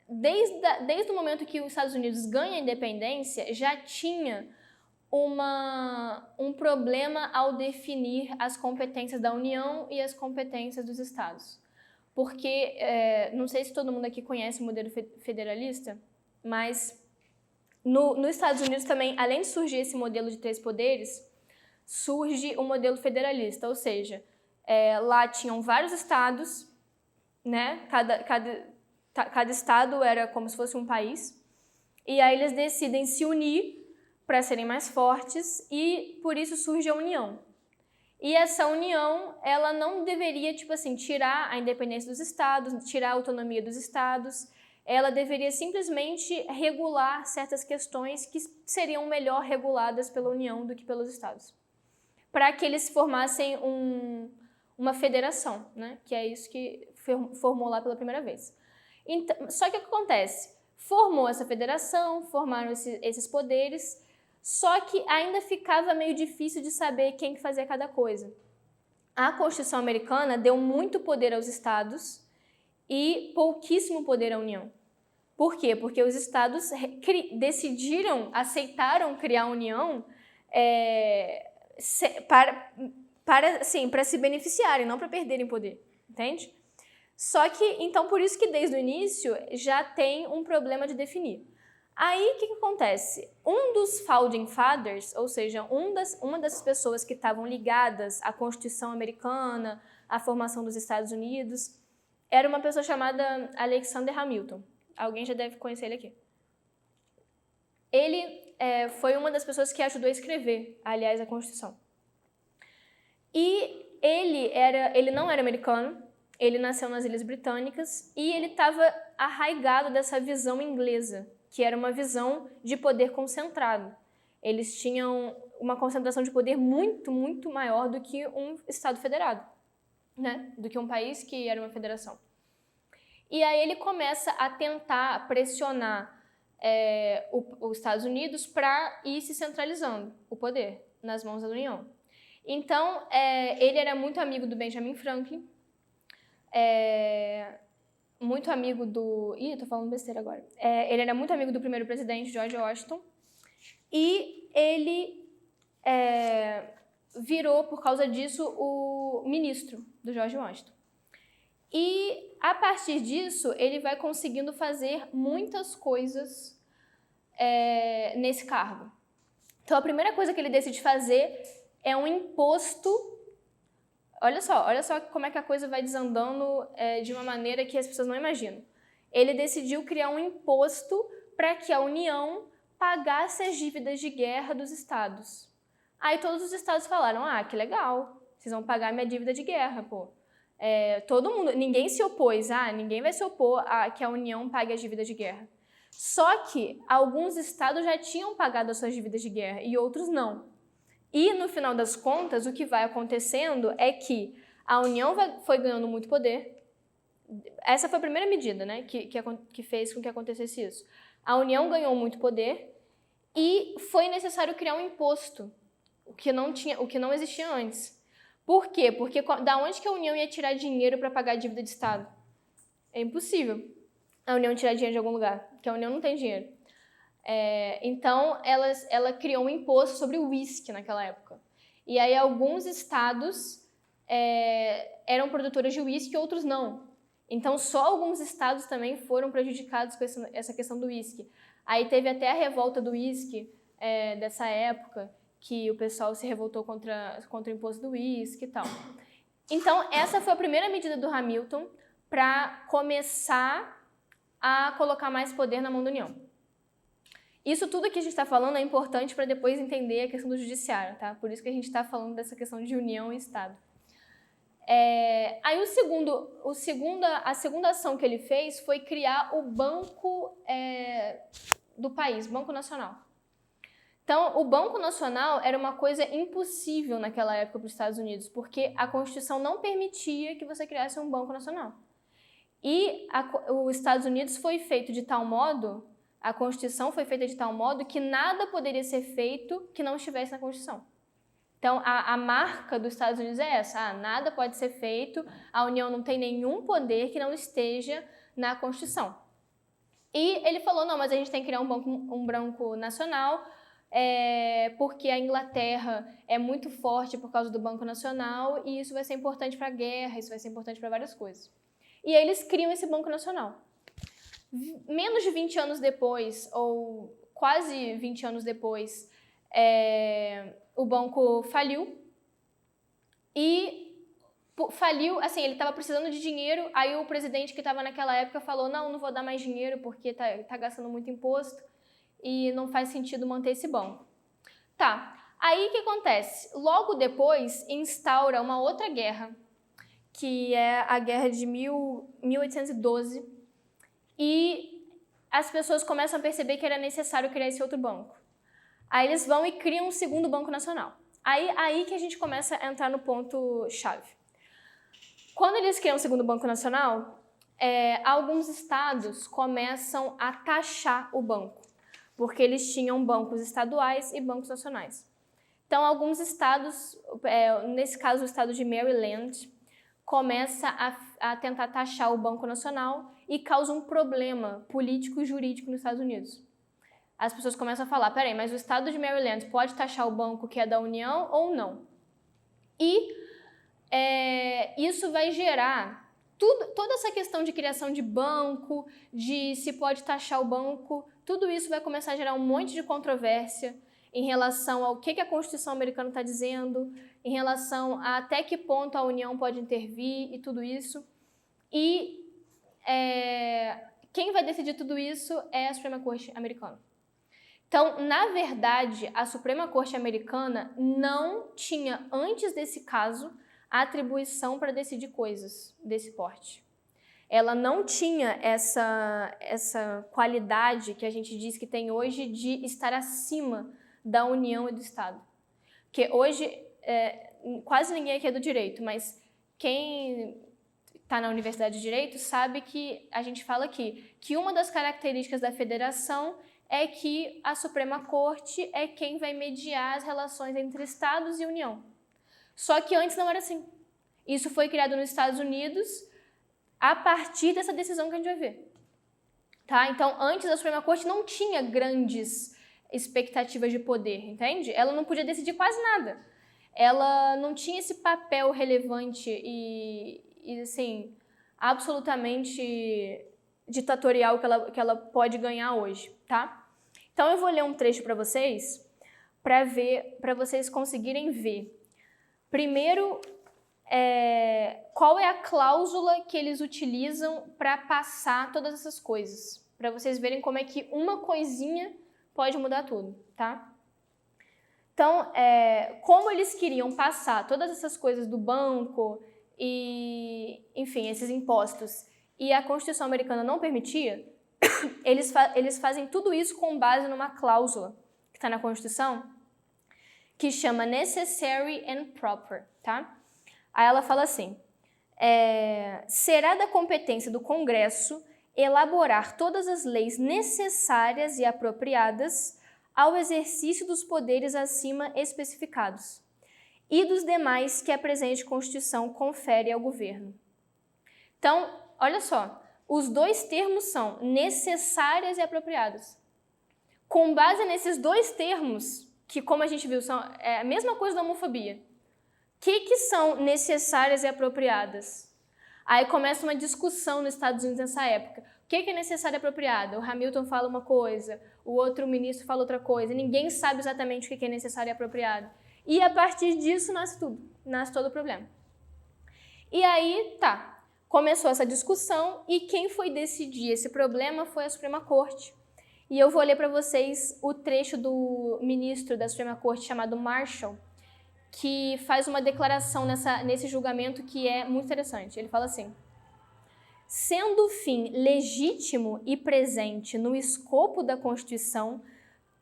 Speaker 1: desde o momento que os Estados Unidos ganham a independência, já tinha um problema ao definir as competências da União e as competências dos estados. Porque, não sei se todo mundo aqui conhece o modelo federalista, mas nos Estados Unidos também, além de surgir esse modelo de 3 poderes, surge o modelo federalista, ou seja, lá tinham vários estados, né? Cada estado era como se fosse um país, e aí eles decidem se unir para serem mais fortes e por isso surge a União. E essa união, ela não deveria, tirar a independência dos estados, tirar a autonomia dos estados, ela deveria simplesmente regular certas questões que seriam melhor reguladas pela União do que pelos estados, para que eles formassem uma federação, né? Que é isso que formou lá pela primeira vez. Então, só que o que acontece? Formou essa federação, formaram esses poderes, só que ainda ficava meio difícil de saber quem que fazia cada coisa. A Constituição americana deu muito poder aos estados e pouquíssimo poder à União. Por quê? Porque os estados aceitaram criar a União para se beneficiarem, não para perderem poder, entende? Só que, então, por isso que desde o início já tem um problema de definir. Aí, o que acontece? Um dos Founding Fathers, ou seja, uma das pessoas que estavam ligadas à Constituição americana, à formação dos Estados Unidos, era uma pessoa chamada Alexander Hamilton. Alguém já deve conhecer ele aqui. Ele foi uma das pessoas que ajudou a escrever, aliás, a Constituição. E ele não era americano, ele nasceu nas Ilhas Britânicas e ele estava arraigado dessa visão inglesa, que era uma visão de poder concentrado. Eles tinham uma concentração de poder muito, muito maior do que um Estado federado, né? Do que um país que era uma federação. E aí ele começa a tentar pressionar os Estados Unidos para ir se centralizando o poder nas mãos da União. Então, ele era muito amigo do Benjamin Franklin, muito amigo do... Ih, tô falando besteira agora. Ele era muito amigo do primeiro presidente, George Washington, e ele virou, por causa disso, o ministro do George Washington. E, a partir disso, ele vai conseguindo fazer muitas coisas nesse cargo. Então, a primeira coisa que ele decide fazer é um imposto. Olha só como é que a coisa vai desandando de uma maneira que as pessoas não imaginam. Ele decidiu criar um imposto para que a União pagasse as dívidas de guerra dos estados. Aí todos os estados falaram, que legal, vocês vão pagar minha dívida de guerra, pô. Todo mundo, ninguém se opôs, ninguém vai se opor a que a União pague as dívidas de guerra. Só que alguns estados já tinham pagado as suas dívidas de guerra e outros não. E, no final das contas, o que vai acontecendo é que a União foi ganhando muito poder. Essa foi a primeira medida, né, que fez com que acontecesse isso. A União ganhou muito poder e foi necessário criar um imposto, o que não existia antes. Por quê? Porque da onde que a União ia tirar dinheiro para pagar a dívida de Estado? É impossível a União tirar dinheiro de algum lugar, porque a União não tem dinheiro. Então, ela criou um imposto sobre o uísque naquela época. E aí, alguns estados eram produtores de uísque e outros não. Então, só alguns estados também foram prejudicados com essa questão do uísque. Aí teve até a revolta do uísque dessa época, que o pessoal se revoltou contra o imposto do uísque e tal. Então, essa foi a primeira medida do Hamilton para começar a colocar mais poder na mão da União. Isso tudo que a gente está falando é importante para depois entender a questão do judiciário, tá? Por isso que a gente está falando dessa questão de União e Estado. Aí a segunda ação que ele fez foi criar o Banco do país, Banco Nacional. Então, o Banco Nacional era uma coisa impossível naquela época para os Estados Unidos, porque a Constituição não permitia que você criasse um Banco Nacional. E os Estados Unidos foi feito de tal modo, a Constituição foi feita de tal modo que nada poderia ser feito que não estivesse na Constituição. Então, a marca dos Estados Unidos é essa, nada pode ser feito, a União não tem nenhum poder que não esteja na Constituição. E ele falou, não, mas a gente tem que criar um banco nacional, porque a Inglaterra é muito forte por causa do Banco Nacional e isso vai ser importante para a guerra, isso vai ser importante para várias coisas. E aí eles criam esse Banco Nacional. Menos de 20 anos depois, ou quase 20 anos depois, o banco faliu. E faliu, assim, ele estava precisando de dinheiro, aí o presidente que estava naquela época falou, não vou dar mais dinheiro porque tá gastando muito imposto e não faz sentido manter esse banco. Tá, aí o que acontece? Logo depois instaura uma outra guerra, que é a guerra de 1812, e as pessoas começam a perceber que era necessário criar esse outro banco. Aí eles vão e criam um segundo Banco Nacional. Aí que a gente começa a entrar no ponto-chave. Quando eles criam o segundo Banco Nacional, alguns estados começam a taxar o banco, porque eles tinham bancos estaduais e bancos nacionais. Então, alguns estados, nesse caso o estado de Maryland, começa a tentar taxar o Banco Nacional e causa um problema político e jurídico nos Estados Unidos. As pessoas começam a falar, peraí, mas o estado de Maryland pode taxar o banco que é da União ou não? E isso vai gerar toda essa questão de criação de banco, de se pode taxar o banco, tudo isso vai começar a gerar um monte de controvérsia em relação ao que a Constituição americana está dizendo, em relação a até que ponto a União pode intervir e tudo isso. E quem vai decidir tudo isso é a Suprema Corte americana. Então, na verdade, a Suprema Corte americana não tinha, antes desse caso, a atribuição para decidir coisas desse porte. Ela não tinha essa qualidade que a gente diz que tem hoje de estar acima da União e do Estado. Porque hoje, quase ninguém aqui é do direito, mas quem está na Universidade de Direito sabe que a gente fala aqui que uma das características da federação é que a Suprema Corte é quem vai mediar as relações entre Estados e União. Só que antes não era assim. Isso foi criado nos Estados Unidos a partir dessa decisão que a gente vai ver. Tá? Então, antes a Suprema Corte não tinha grandes expectativas de poder, entende? Ela não podia decidir quase nada. Ela não tinha esse papel relevante e assim, absolutamente ditatorial que ela pode ganhar hoje, tá? Então eu vou ler um trecho para vocês, para vocês conseguirem ver. Primeiro, qual é a cláusula que eles utilizam para passar todas essas coisas, para vocês verem como é que uma coisinha pode mudar tudo, tá? Então, como eles queriam passar todas essas coisas do banco e, enfim, esses impostos, e a Constituição americana não permitia, eles fazem tudo isso com base numa cláusula que está na Constituição, que chama Necessary and Proper, tá? Aí ela fala assim, será da competência do Congresso elaborar todas as leis necessárias e apropriadas ao exercício dos poderes acima especificados e dos demais que a presente Constituição confere ao governo. Então, olha só, os dois termos são necessárias e apropriadas. Com base nesses dois termos, que como a gente viu, são a mesma coisa da homofobia, o que são necessárias e apropriadas? Aí começa uma discussão nos Estados Unidos nessa época. O que é necessário e apropriado? O Hamilton fala uma coisa, o outro ministro fala outra coisa, ninguém sabe exatamente o que é necessário e apropriado. E a partir disso nasce tudo, nasce todo o problema. E aí, tá, começou essa discussão e quem foi decidir esse problema foi a Suprema Corte. E eu vou ler para vocês o trecho do ministro da Suprema Corte chamado Marshall, que faz uma declaração nesse julgamento que é muito interessante. Ele fala assim, sendo o fim legítimo e presente no escopo da Constituição,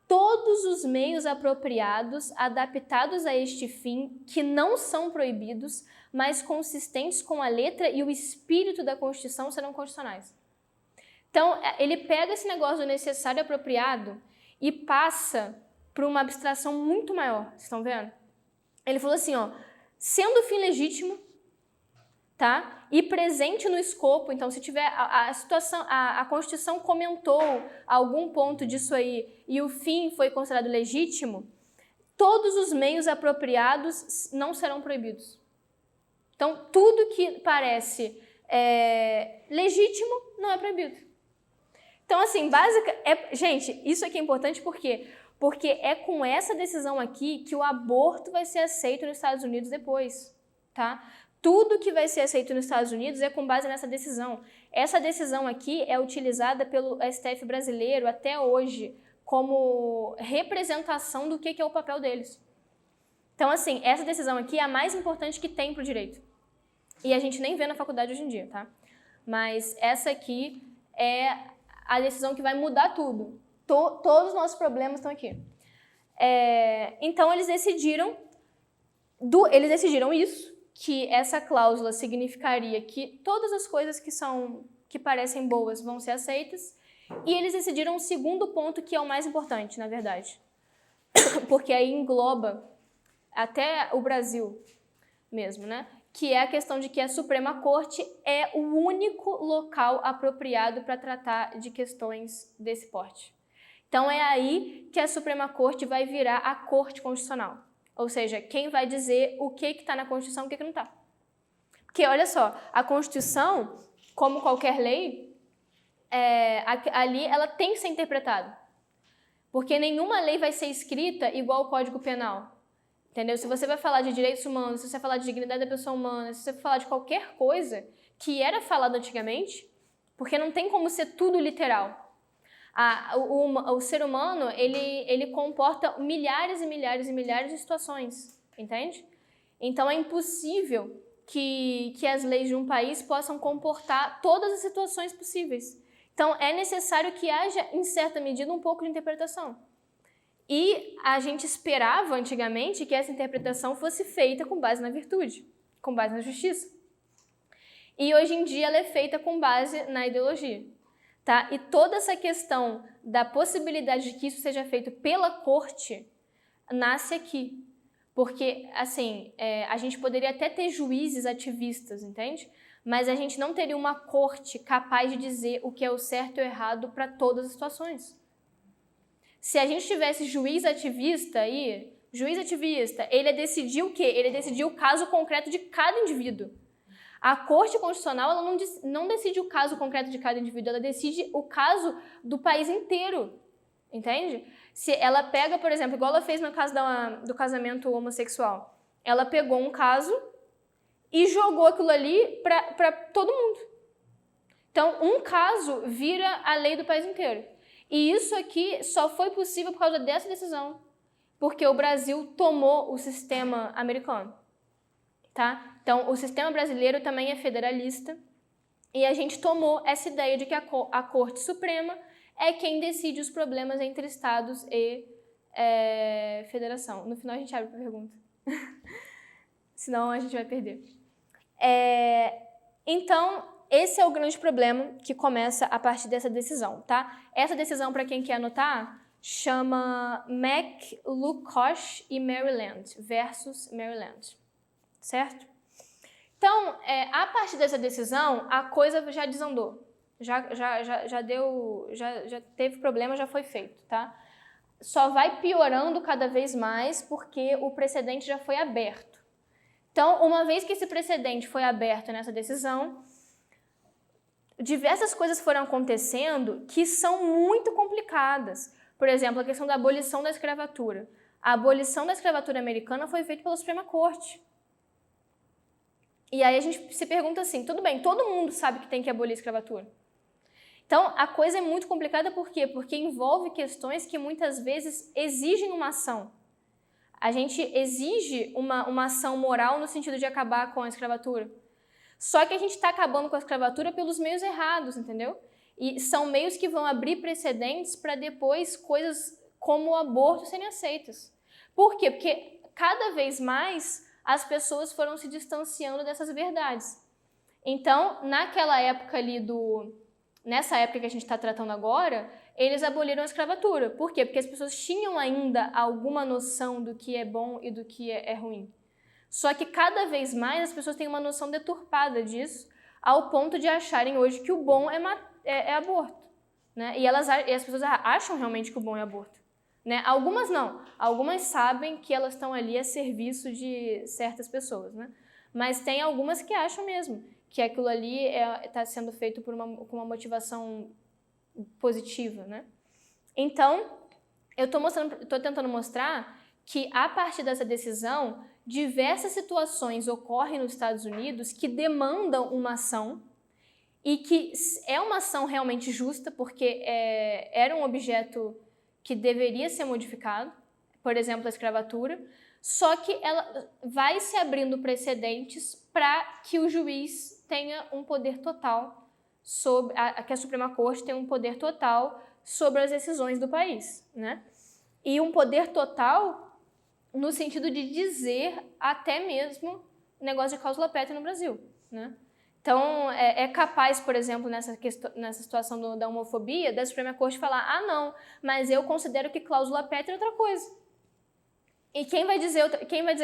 Speaker 1: todos os meios apropriados, adaptados a este fim, que não são proibidos, mas consistentes com a letra e o espírito da Constituição, serão constitucionais. Então, ele pega esse negócio do necessário e apropriado e passa para uma abstração muito maior, vocês estão vendo? Ele falou assim, ó, sendo o fim legítimo, tá? E presente no escopo, então se tiver a situação, a Constituição comentou algum ponto disso aí e o fim foi considerado legítimo, todos os meios apropriados não serão proibidos. Então, tudo que parece legítimo não é proibido. Então, assim, gente, isso aqui é importante por quê? Porque é com essa decisão aqui que o aborto vai ser aceito nos Estados Unidos depois, tá? Tudo que vai ser aceito nos Estados Unidos é com base nessa decisão. Essa decisão aqui é utilizada pelo STF brasileiro até hoje como representação do que é o papel deles. Então, assim, essa decisão aqui é a mais importante que tem para o direito. E a gente nem vê na faculdade hoje em dia, tá? Mas essa aqui é a decisão que vai mudar tudo. Todos os nossos problemas estão aqui. Então, eles decidiram isso, que essa cláusula significaria que todas as coisas que parecem boas vão ser aceitas, e eles decidiram um segundo ponto que é o mais importante, na verdade. Porque aí engloba até o Brasil mesmo, né? Que é a questão de que a Suprema Corte é o único local apropriado para tratar de questões desse porte. Então, é aí que a Suprema Corte vai virar a Corte Constitucional. Ou seja, quem vai dizer o que está na Constituição e o que não está. Porque, olha só, a Constituição, como qualquer lei, ali ela tem que ser interpretada. Porque nenhuma lei vai ser escrita igual ao Código Penal. Entendeu? Se você vai falar de direitos humanos, se você vai falar de dignidade da pessoa humana, se você vai falar de qualquer coisa que era falado antigamente, porque não tem como ser tudo literal. O ser humano, ele comporta milhares e milhares e milhares de situações, entende? Então, é impossível que as leis de um país possam comportar todas as situações possíveis. Então, é necessário que haja, em certa medida, um pouco de interpretação. E a gente esperava, antigamente, que essa interpretação fosse feita com base na virtude, com base na justiça. e hoje em dia ela é feita com base na ideologia. Tá? E toda essa questão da possibilidade de que isso seja feito pela corte nasce aqui. Porque, assim, a gente poderia até ter juízes ativistas, entende? Mas a gente não teria uma corte capaz de dizer o que é o certo e o errado para todas as situações. Se a gente tivesse juiz ativista, ele decidiu o quê? Ele decidiu o caso concreto de cada indivíduo. A Corte Constitucional ela não decide o caso concreto de cada indivíduo, ela decide o caso do país inteiro, entende? Se ela pega, por exemplo, igual ela fez no caso do casamento homossexual, ela pegou um caso e jogou aquilo ali para todo mundo. Então, um caso vira a lei do país inteiro. E isso aqui só foi possível por causa dessa decisão, porque o Brasil tomou o sistema americano. Tá? Então, o sistema brasileiro também é federalista e a gente tomou essa ideia de que a Corte Suprema é quem decide os problemas entre estados e federação. No final a gente abre para pergunta, senão a gente vai perder. Então, esse é o grande problema que começa a partir dessa decisão. Tá? Essa decisão, para quem quer anotar, chama McLucosh e Maryland versus Maryland. Certo? Então, a partir dessa decisão, a coisa já desandou. Já teve problema, já foi feito, tá? Só vai piorando cada vez mais porque o precedente já foi aberto. Então, uma vez que esse precedente foi aberto nessa decisão, diversas coisas foram acontecendo que são muito complicadas. Por exemplo, a questão da abolição da escravatura. A abolição da escravatura americana foi feita pela Suprema Corte. E aí a gente se pergunta assim, tudo bem, todo mundo sabe que tem que abolir a escravatura. Então, a coisa é muito complicada, por quê? Porque envolve questões que muitas vezes exigem uma ação. A gente exige uma ação moral no sentido de acabar com a escravatura. Só que a gente está acabando com a escravatura pelos meios errados, entendeu? E são meios que vão abrir precedentes para depois coisas como o aborto serem aceitas. Por quê? Porque cada vez mais as pessoas foram se distanciando dessas verdades. Então, naquela época ali nessa época que a gente está tratando agora, eles aboliram a escravatura. Por quê? Porque as pessoas tinham ainda alguma noção do que é bom e do que é ruim. Só que cada vez mais as pessoas têm uma noção deturpada disso, ao ponto de acharem hoje que o bom é aborto. Né? E as pessoas acham realmente que o bom é aborto. Né? Algumas não, algumas sabem que elas estão ali a serviço de certas pessoas, né? Mas tem algumas que acham mesmo que aquilo ali está sendo feito com uma motivação positiva, né? Então, eu estou tentando mostrar que a partir dessa decisão, diversas situações ocorrem nos Estados Unidos que demandam uma ação e que é uma ação realmente justa, porque era um objeto que deveria ser modificado, por exemplo, a escravatura, só que ela vai se abrindo precedentes para que o juiz tenha um poder total que a Suprema Corte tenha um poder total sobre as decisões do país, né? E um poder total no sentido de dizer até mesmo negócio de cláusula pétrea no Brasil, né? Então, é capaz, por exemplo, nessa situação da homofobia, da Suprema Corte falar, não, mas eu considero que cláusula pétrea é outra coisa. E quem vai dizer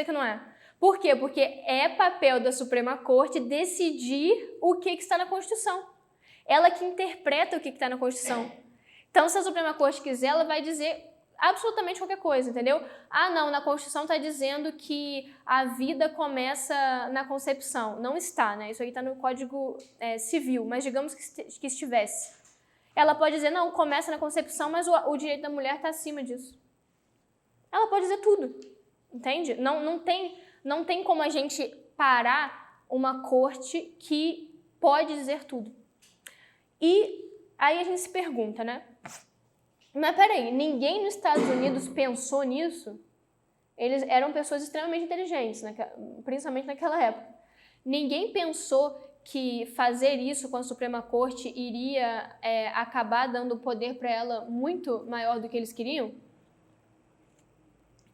Speaker 1: que não é? Por quê? Porque é papel da Suprema Corte decidir o que está na Constituição. Ela que interpreta o que está na Constituição. Então, se a Suprema Corte quiser, ela vai dizer absolutamente qualquer coisa, entendeu? Não, na Constituição está dizendo que a vida começa na concepção. Não está, né? Isso aí está no Código Civil, mas digamos que estivesse. Ela pode dizer, não, começa na concepção, mas o direito da mulher está acima disso. Ela pode dizer tudo, entende? Não tem como a gente parar uma corte que pode dizer tudo. E aí a gente se pergunta, né? Mas peraí, ninguém nos Estados Unidos pensou nisso? Eles eram pessoas extremamente inteligentes, principalmente naquela época. Ninguém pensou que fazer isso com a Suprema Corte iria acabar dando poder para ela muito maior do que eles queriam?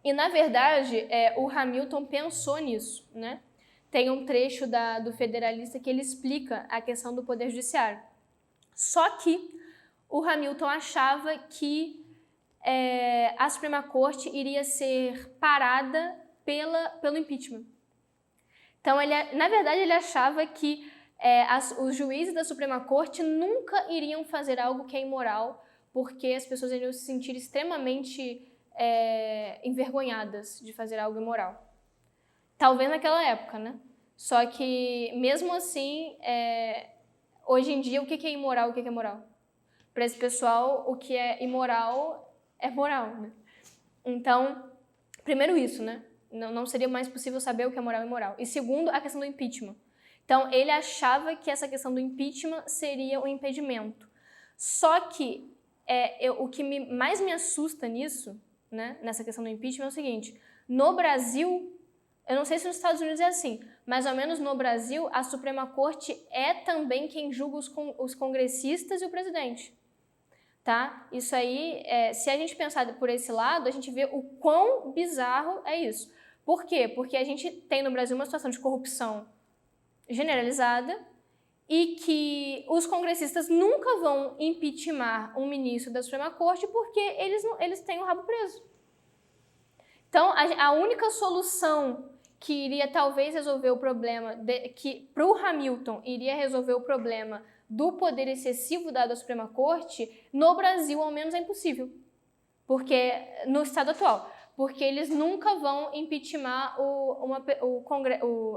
Speaker 1: E, na verdade, o Hamilton pensou nisso, né? tem um trecho do Federalista que ele explica a questão do Poder Judiciário. Só que o Hamilton achava que a Suprema Corte iria ser parada pelo impeachment. Então, na verdade, ele achava que os juízes da Suprema Corte nunca iriam fazer algo que é imoral, porque as pessoas iriam se sentir extremamente envergonhadas de fazer algo imoral. Talvez naquela época, né? Só que, mesmo assim, hoje em dia, o que é imoral e o que é moral? Para esse pessoal, o que é imoral é moral, né? Então, primeiro isso, né? Não seria mais possível saber o que é moral e imoral. E segundo, a questão do impeachment. Então, ele achava que essa questão do impeachment seria um impedimento. Só que o que mais me assusta nisso, né, nessa questão do impeachment, é o seguinte: no Brasil, eu não sei se nos Estados Unidos é assim, mas ao menos no Brasil, a Suprema Corte é também quem julga os congressistas e o presidente. Tá? Isso aí, se a gente pensar por esse lado, a gente vê o quão bizarro é isso. Por quê? Porque a gente tem no Brasil uma situação de corrupção generalizada e que os congressistas nunca vão impeachment um ministro da Suprema Corte porque eles têm o rabo preso. Então, a única solução que iria talvez resolver o problema, que para o Hamilton iria resolver o problema do poder excessivo dado à Suprema Corte, no Brasil, ao menos, é impossível. Porque, no estado atual, porque eles nunca vão impeachment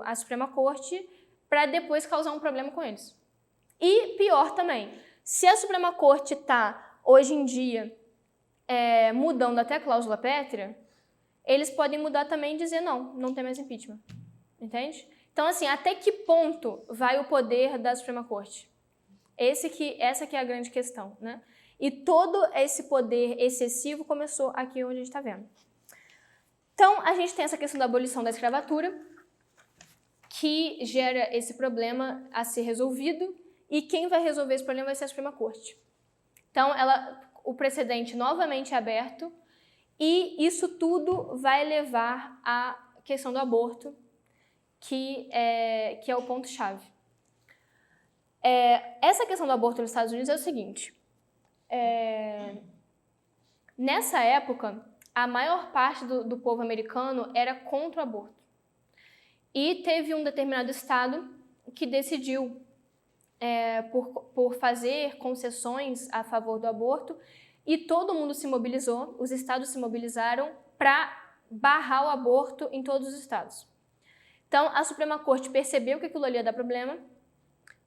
Speaker 1: a Suprema Corte para depois causar um problema com eles. E pior também, se a Suprema Corte está, hoje em dia, mudando até a cláusula pétrea, eles podem mudar também e dizer não tem mais impeachment. Entende? Então, assim, até que ponto vai o poder da Suprema Corte? Essa que é a grande questão, né? E todo esse poder excessivo começou aqui onde a gente está vendo. Então, a gente tem essa questão da abolição da escravatura, que gera esse problema a ser resolvido, e quem vai resolver esse problema vai ser a Suprema Corte. Então, o precedente novamente é aberto, e isso tudo vai levar à questão do aborto, que é o ponto-chave. Essa questão do aborto nos Estados Unidos é o seguinte: nessa época, a maior parte do povo americano era contra o aborto. E teve um determinado estado que decidiu, por fazer concessões a favor do aborto, e todo mundo se mobilizou, os estados se mobilizaram para barrar o aborto em todos os estados. Então, a Suprema Corte percebeu que aquilo ali ia dar problema,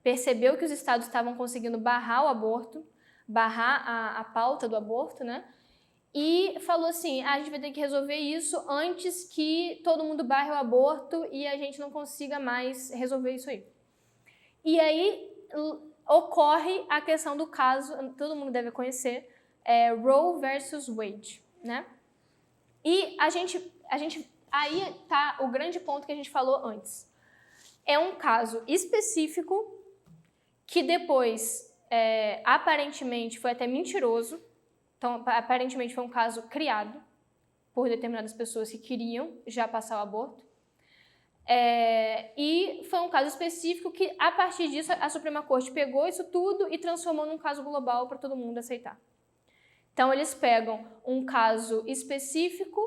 Speaker 1: percebeu que os estados estavam conseguindo barrar o aborto, barrar a pauta do aborto, né? E falou assim: a gente vai ter que resolver isso antes que todo mundo barre o aborto e a gente não consiga mais resolver isso aí. E aí ocorre a questão do caso, todo mundo deve conhecer, Roe versus Wade, né? E aí está o grande ponto que a gente falou antes. É um caso específico que depois, aparentemente, foi até mentiroso. Então, aparentemente, foi um caso criado por determinadas pessoas que queriam já passar o aborto. E foi um caso específico que, a partir disso, a Suprema Corte pegou isso tudo e transformou num caso global para todo mundo aceitar. Então, eles pegam um caso específico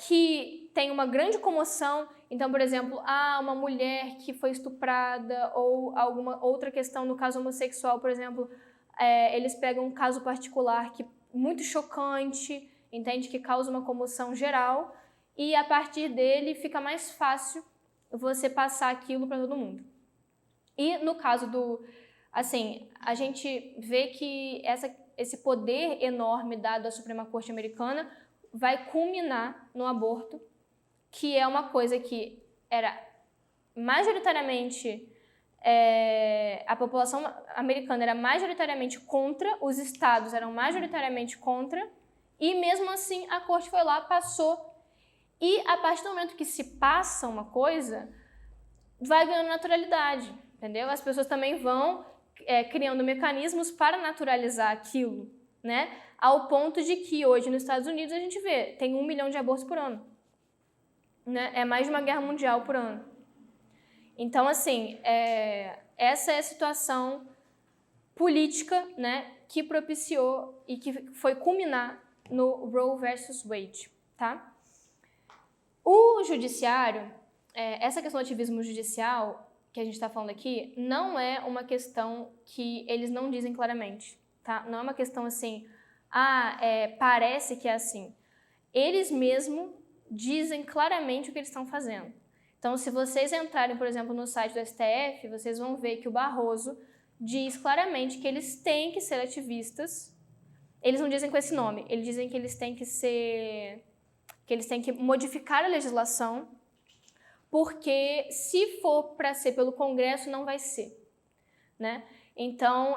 Speaker 1: que tem uma grande comoção. Então, por exemplo, uma mulher que foi estuprada ou alguma outra questão no caso homossexual, por exemplo, eles pegam um caso particular que muito chocante, entende? Que causa uma comoção geral, e a partir dele fica mais fácil você passar aquilo para todo mundo. E no caso a gente vê que esse poder enorme dado à Suprema Corte americana vai culminar no aborto, que é uma coisa que era majoritariamente, a população americana era majoritariamente contra, os estados eram majoritariamente contra, e mesmo assim a corte foi lá, passou, e a partir do momento que se passa uma coisa, vai ganhando naturalidade, entendeu? As pessoas também vão criando mecanismos para naturalizar aquilo, né? Ao ponto de que hoje nos Estados Unidos a gente vê, tem 1 milhão de abortos por ano. Né? É mais de uma guerra mundial por ano. Então, assim, essa é a situação política, né, que propiciou e que foi culminar no Roe versus Wade, tá? O judiciário, essa questão do ativismo judicial que a gente está falando aqui, não é uma questão que eles não dizem claramente, tá? Não é uma questão assim, parece que é assim. Eles mesmos dizem claramente o que eles estão fazendo. Então, se vocês entrarem, por exemplo, no site do STF, vocês vão ver que o Barroso diz claramente que eles têm que ser ativistas. Eles não dizem com esse nome, eles dizem que eles têm que modificar a legislação, porque se for para ser pelo Congresso, não vai ser, né? Então,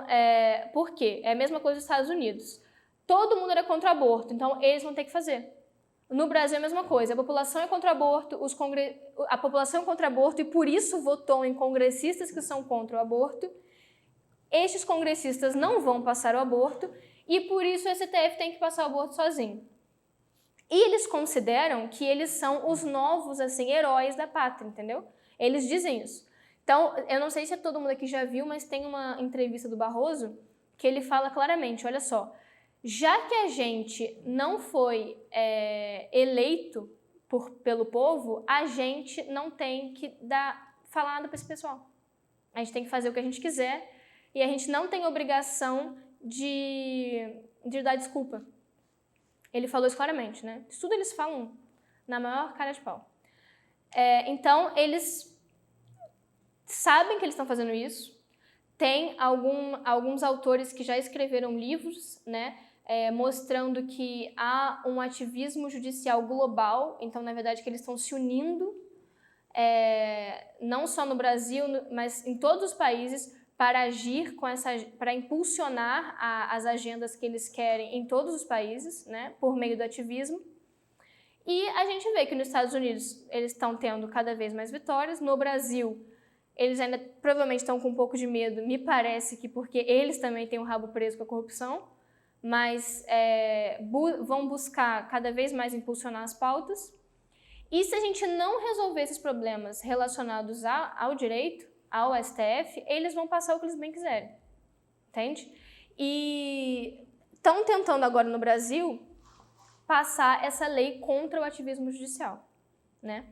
Speaker 1: por quê? É a mesma coisa dos Estados Unidos. Todo mundo era contra o aborto, então eles vão ter que fazer. No Brasil é a mesma coisa, a população é contra o aborto, a população é contra o aborto e por isso votou em congressistas que são contra o aborto. Estes congressistas não vão passar o aborto e por isso o STF tem que passar o aborto sozinho. E eles consideram que eles são os novos, assim, heróis da pátria, entendeu? Eles dizem isso. Então, eu não sei se todo mundo aqui já viu, mas tem uma entrevista do Barroso que ele fala claramente, olha só, já que a gente não foi eleito pelo povo, a gente não tem que falar nada para esse pessoal. A gente tem que fazer o que a gente quiser e a gente não tem obrigação de dar desculpa. Ele falou isso claramente, né? Isso tudo eles falam na maior cara de pau. Então, eles sabem que eles estão fazendo isso. Tem alguns autores que já escreveram livros, né? Mostrando que há um ativismo judicial global. Então, na verdade, que eles estão se unindo, não só no Brasil, mas em todos os países, para agir para impulsionar as agendas que eles querem em todos os países, né, por meio do ativismo. E a gente vê que nos Estados Unidos eles estão tendo cada vez mais vitórias. No Brasil, eles ainda provavelmente estão com um pouco de medo, me parece que porque eles também têm o rabo preso com a corrupção, mas vão buscar cada vez mais impulsionar as pautas. E se a gente não resolver esses problemas relacionados ao direito, ao STF, eles vão passar o que eles bem quiserem, entende? E estão tentando agora no Brasil passar essa lei contra o ativismo judicial, né?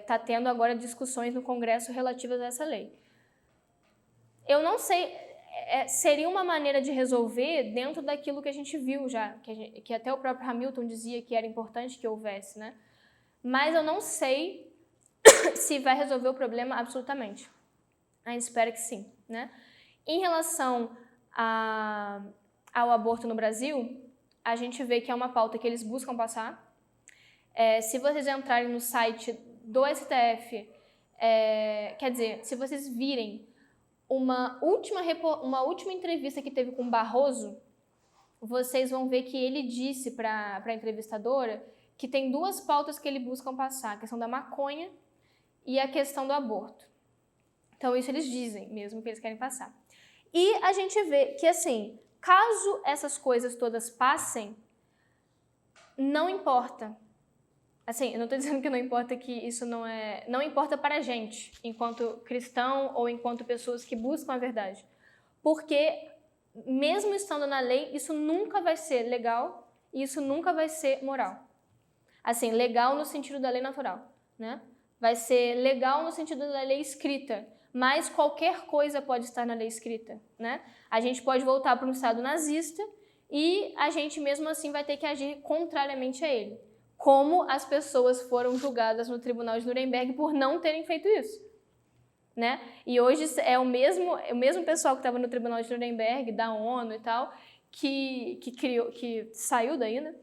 Speaker 1: Tá tendo agora discussões no Congresso relativas a essa lei. Eu não sei, seria uma maneira de resolver dentro daquilo que a gente viu já, que até o próprio Hamilton dizia que era importante que houvesse, né? Mas eu não sei se vai resolver o problema absolutamente. A gente espera que sim, né? Em relação ao aborto no Brasil, a gente vê que é uma pauta que eles buscam passar. Se vocês entrarem no site do STF, quer dizer, se vocês virem uma última entrevista que teve com o Barroso, vocês vão ver que ele disse para a entrevistadora que tem duas pautas que eles buscam passar, a questão da maconha e a questão do aborto. Então, isso eles dizem mesmo que eles querem passar. E a gente vê que, assim, caso essas coisas todas passem, não importa. Assim, eu não estou dizendo que não importa, que isso não importa para a gente, enquanto cristão ou enquanto pessoas que buscam a verdade. Porque, mesmo estando na lei, isso nunca vai ser legal e isso nunca vai ser moral. Assim, legal no sentido da lei natural, né? Vai ser legal no sentido da lei escrita, mas qualquer coisa pode estar na lei escrita, né? A gente pode voltar para um Estado nazista e a gente mesmo assim vai ter que agir contrariamente a ele, como as pessoas foram julgadas no Tribunal de Nuremberg por não terem feito isso, né? E hoje é o mesmo pessoal que estava no Tribunal de Nuremberg, da ONU e tal, que saiu daí, né?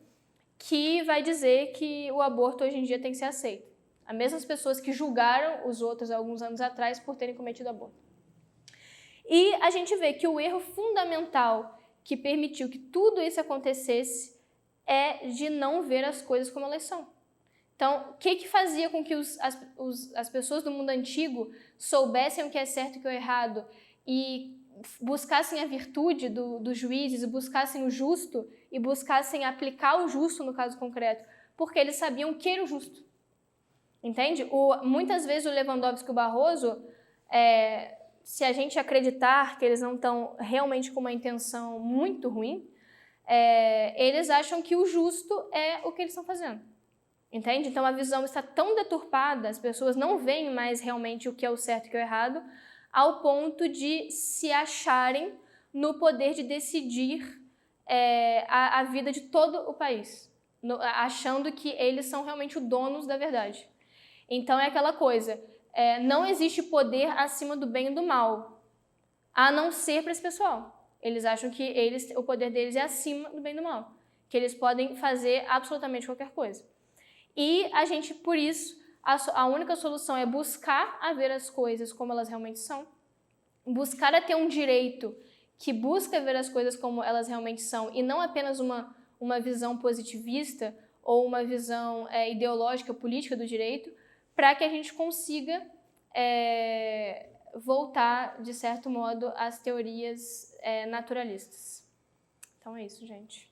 Speaker 1: Que vai dizer que o aborto hoje em dia tem que ser aceito. As mesmas pessoas que julgaram os outros alguns anos atrás por terem cometido aborto. E a gente vê que o erro fundamental que permitiu que tudo isso acontecesse é de não ver as coisas como elas são. Então, o que fazia com que as pessoas do mundo antigo soubessem o que é certo e o que é errado e buscassem a virtude dos juízes, e buscassem o justo e buscassem aplicar o justo no caso concreto? Porque eles sabiam o que era o justo. Entende? Muitas vezes o Lewandowski e o Barroso, se a gente acreditar que eles não estão realmente com uma intenção muito ruim, eles acham que o justo é o que eles estão fazendo. Entende? Então a visão está tão deturpada, as pessoas não veem mais realmente o que é o certo e o que é o errado, ao ponto de se acharem no poder de decidir a vida de todo o país, achando que eles são realmente os donos da verdade. Então é aquela coisa, não existe poder acima do bem e do mal, a não ser para esse pessoal. Eles acham que o poder deles é acima do bem e do mal, que eles podem fazer absolutamente qualquer coisa. E a gente, por isso, a única solução é buscar a ver as coisas como elas realmente são, buscar a ter um direito que busca ver as coisas como elas realmente são e não apenas uma visão positivista ou uma visão ideológica, política do direito, para que a gente consiga voltar, de certo modo, às teorias naturalistas. Então é isso, gente.